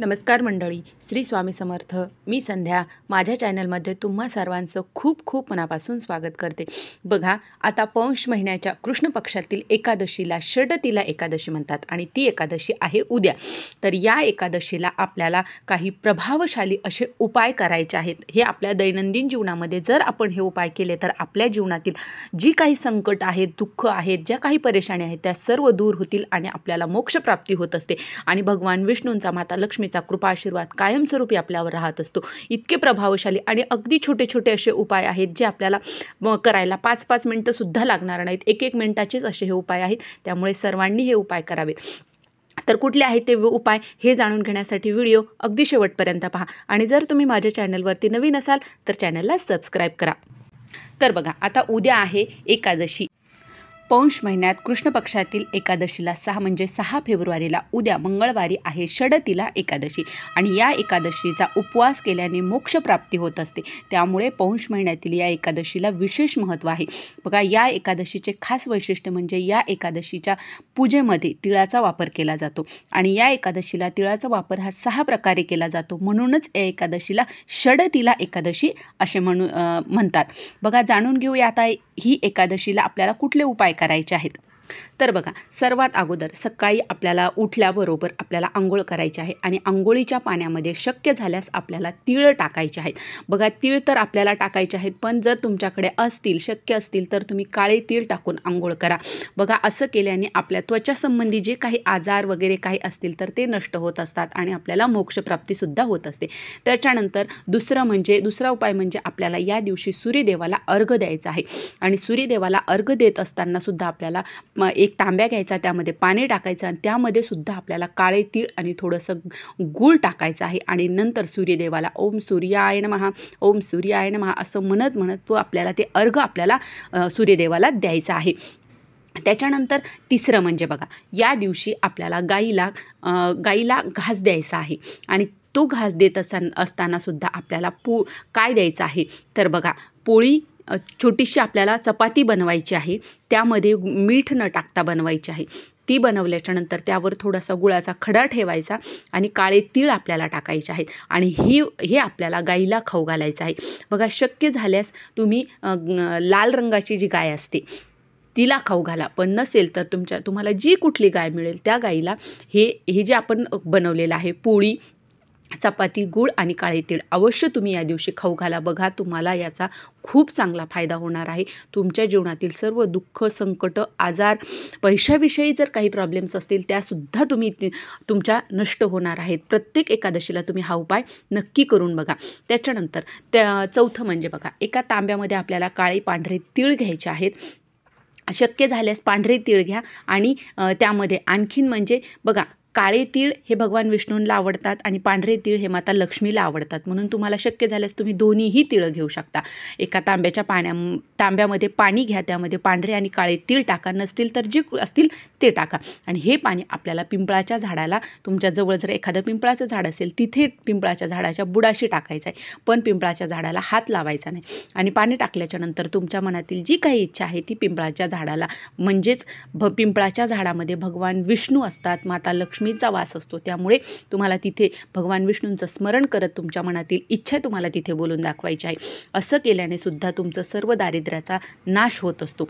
नमस्कार मंडळी, श्री स्वामी समर्थ. मी संध्या. माझ्या चॅनलमध्ये तुम्हा सर्वांचं खूप खूप मनापासून स्वागत करते. बघा, आता पौष महिन्याच्या कृष्ण पक्षातील एकादशीला षडतीला एकादशी म्हणतात आणि ती एकादशी आहे उद्या. तर या एकादशीला आपल्याला काही प्रभावशाली असे उपाय करायचे आहेत. हे आपल्या दैनंदिन जीवनामध्ये जर आपण हे उपाय केले तर आपल्या जीवनातील जी काही संकट आहेत, दुःख आहेत, ज्या काही परेशानी आहेत त्या सर्व दूर होतील आणि आपल्याला मोक्षप्राप्ती होत असते आणि भगवान विष्णूंचा, माता लक्ष्मीचा कृपा आशीर्वाद कायमस्वरूपी आपल्यावर राहत असतो. इतके प्रभावशाली आणि अगदी छोटे छोटे असे उपाय आहेत जे आपल्याला करायला 5-5 मिनिटं सुद्धा लागणार नाहीत. 1-1 मिनिटाचेच असे हे उपाय आहेत. त्यामुळे सर्वांनी हे उपाय करावेत. तर कुठले आहेत ते उपाय हे जाणून घेण्यासाठी व्हिडिओ अगदी शेवटपर्यंत पहा आणि जर तुम्ही माझ्या चॅनलवरती नवीन असाल तर चॅनलला सबस्क्राईब करा. तर बघा, आता उद्या आहे एकादशी. पौष महिन्यात कृष्ण पक्षातील एकादशीला 6 फेब्रुवारीला उद्या मंगळवारी आहे षडतीला एकादशी आणि या एकादशीचा उपवास केल्याने मोक्षप्राप्ती होत असते. त्यामुळे पौष महिन्यातील या एकादशीला विशेष महत्त्व आहे. बघा, या एकादशीचे खास वैशिष्ट्य म्हणजे या एकादशीच्या पूजेमध्ये तिळाचा वापर केला जातो आणि या एकादशीला तिळाचा वापर हा 6 प्रकारे केला जातो. म्हणूनच या एकादशीला षडतीला एकादशी असे म्हणतात. बघा, जाणून घेऊया आता ही एकादशीला आपल्याला कुठले उपाय करायचे आहेत. तर बघा, सर्वात अगोदर सकाळी आपल्याला उठल्याबरोबर आपल्याला आंघोळ करायची आहे आणि आंघोळीच्या पाण्यामध्ये शक्य झाल्यास आपल्याला तीळ टाकायचे आहेत. बघा, तीळ तर आपल्याला टाकायचे आहेत, पण जर तुमच्याकडे असतील, शक्य असतील तर तुम्ही काळे तीळ टाकून आंघोळ करा. बघा, असं केल्याने आपल्या त्वचासंबंधी जे काही आजार वगैरे काही असतील तर ते नष्ट होत असतात आणि आपल्याला मोक्षप्राप्तीसुद्धा होत असते. त्याच्यानंतर दुसरा उपाय म्हणजे आपल्याला या दिवशी सूर्यदेवाला अर्घ्य द्यायचा आहे आणि सूर्यदेवाला अर्घ्य देत असताना सुद्धा आपल्याला एक तांब्या घ्यायचा, त्यामध्ये पाणी टाकायचं आणि त्यामध्ये सुद्धा आपल्याला काळे तीळ आणि थोडंसं गूळ टाकायचं आहे आणि नंतर सूर्यदेवाला ओम सूर्याय नमः, ओम सूर्याय नमः असं म्हणत तो आपल्याला ते अर्घ्य आपल्याला सूर्यदेवाला द्यायचं आहे. त्याच्यानंतर तिसरं म्हणजे बघा, या दिवशी आपल्याला गाईला घास द्यायचा आहे आणि तो घास देत असताना सुद्धा आपल्याला काय द्यायचं आहे तर बघा, पोळी छोटीशी आपल्याला चपाती बनवायची आहे. त्यामध्ये मीठ न टाकता बनवायची आहे. ती बनवल्याच्यानंतर त्यावर थोडासा गुळाचा खडा ठेवायचा आणि काळे तीळ आपल्याला टाकायचे आहेत आणि हे आपल्याला गाईला खाऊ घालायचं आहे. बघा, शक्य झाल्यास तुम्ही लाल रंगाची जी गाय असते तिला खाऊ घाला, पण नसेल तर तुम्हाला जी कुठली गाय मिळेल त्या गाईला हे जे आपण बनवलेलं आहे पोळी, चपाती, गूळ आणि काळे तीळ अवश्य तुम्ही या दिवशी खाऊ घाला. बघा, तुम्हाला याचा खूप चांगला फायदा होणार आहे. तुमच्या जीवनातील सर्व दुःख, संकट, आजार, पैशाविषयी जर काही प्रॉब्लेम्स असतील त्यासुद्धा तुमच्या नष्ट होणार आहेत. प्रत्येक एकादशीला तुम्ही हा उपाय नक्की करून बघा. त्याच्यानंतर चौथं म्हणजे बघा, एका तांब्यामध्ये आपल्याला काळे पांढरे तीळ घ्यायचे आहेत. शक्य झाल्यास पांढरे तीळ घ्या आणि त्यामध्ये आणखीन म्हणजे बघा, काळे तीळ हे भगवान विष्णूंना आवडतात आणि पांढरे तीळ हे माता लक्ष्मीला आवडतात. म्हणून तुम्हाला शक्य झाल्यास तुम्ही दोन्हीही तीळं घेऊ शकता. एका तांब्यामध्ये पाणी घ्या, त्यामध्ये पांढरे आणि काळे तीळ टाका, नसतील तर जे असतील ते टाका आणि हे पाणी आपल्याला पिंपळाच्या झाडाला, तुमच्याजवळ जर एखादं पिंपळाचं झाड असेल तिथे पिंपळाच्या झाडाच्या बुडाशी टाकायचं आहे, पण पिंपळाच्या झाडाला हात लावायचा नाही. आणि पाणी टाकल्याच्यानंतर तुमच्या मनातील जी काही इच्छा आहे ती पिंपळाच्या झाडाला, म्हणजेच पिंपळाच्या झाडामध्ये भगवान विष्णू असतात, माता लक्ष्मीचा वास असतो. त्यामुळे तुम्हाला तिथे भगवान विष्णूंचं स्मरण करत तुमच्या मनातील इच्छा तुम्हाला तिथे बोलून दाखवायची आहे. असं केल्याने सुद्धा तुमचं सर्व दारिद्र्याचा नाश होत असतो.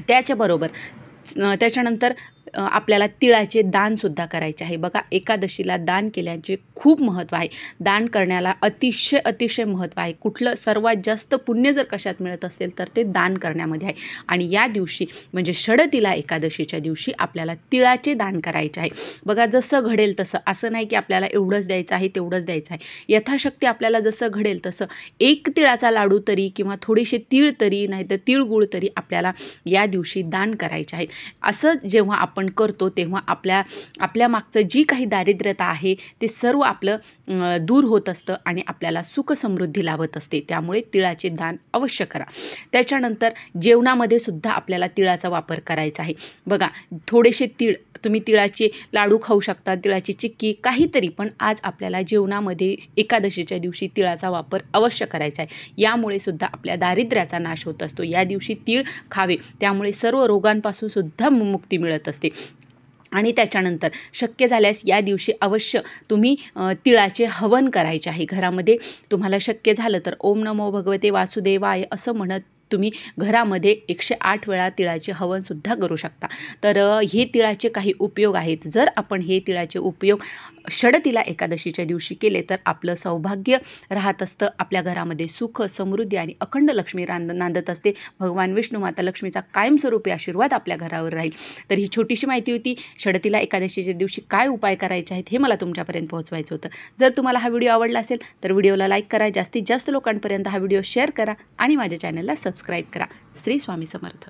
त्याच्यानंतर आपल्याला तिळाचे दानसुद्धा करायचे आहे. बघा, एकादशीला दान केल्याचे खूप महत्त्व आहे. दान करण्याला अतिशय महत्त्व आहे. कुठलं सर्वात जास्त पुण्य जर कशात मिळत असेल तर ते दान करण्यामध्ये आहे आणि या दिवशी म्हणजे षडतीला एकादशीच्या दिवशी आपल्याला तिळाचे दान करायचे आहे. बघा, जसं घडेल तसं, असं नाही की आपल्याला एवढंच द्यायचं आहे तेवढंच द्यायचं आहे. यथाशक्ती आपल्याला जसं घडेल तसं एक तिळाचा लाडू तरी किंवा थोडेसे तीळ तरी, नाहीतर तीळगुळ तरी आपल्याला या दिवशी दान करायचे आहे. असं जेव्हा आपण करतो तेव्हा आपल्या मागचं जी काही दारिद्र्यता आहे ते सर्व आपलं दूर होत असतं आणि आपल्याला सुख समृद्धी लाभत असते. त्यामुळे तिळाचे दान अवश्य करा. त्याच्यानंतर जेवणामध्ये सुद्धा आपल्याला तिळाचा वापर करायचा आहे. बघा, थोडेसे तीळ, तुम्ही तिळाचे लाडू खाऊ शकता, तिळाची चिक्की, काहीतरी, पण आज आपल्याला जेवणामध्ये एकादशीच्या दिवशी तिळाचा वापर अवश्य करायचा आहे. यामुळे सुद्धा आपल्या दारिद्र्याचा नाश होत असतो. या दिवशी तीळ खावे, त्यामुळे सर्व रोगांपासून सुद्धा मुक्ती मिळत असते. आणि त्याच्यानंतर शक्य झाल्यास या दिवशी अवश्य तुम्ही तिळाचे हवन करायचे आहे घरामध्ये. तुम्हाला शक्य झालं तर ओम नमो भगवते वासुदेवाय असं म्हणत तुम्ही घरामध्ये 108 वेळा तिळाचे हवनसुद्धा करू शकता. तर हे तिळाचे काही उपयोग आहेत. जर आपण हे तिळाचे उपयोग षडतिला एकादशीच्या दिवशी केले तर आपलं सौभाग्य राहत असतं. आपल्या घरामध्ये सुख, समृद्धी आणि अखंड लक्ष्मी नांदत असते. भगवान विष्णू माता लक्ष्मीचा कायमस्वरूपी आशीर्वाद आपल्या घरावर राहील. तर ही छोटीशी माहिती होती. षडतिला एकादशीच्या दिवशी काय उपाय करायचे आहेत हे मला तुमच्यापर्यंत पोहोचवायचं होतं. जर तुम्हाला हा व्हिडिओ आवडला असेल तर व्हिडिओला लाईक करा, जास्तीत जास्त लोकांपर्यंत हा व्हिडिओ शेअर करा आणि माझ्या चॅनलला सबस्क्राईब करा. श्री स्वामी समर्थ.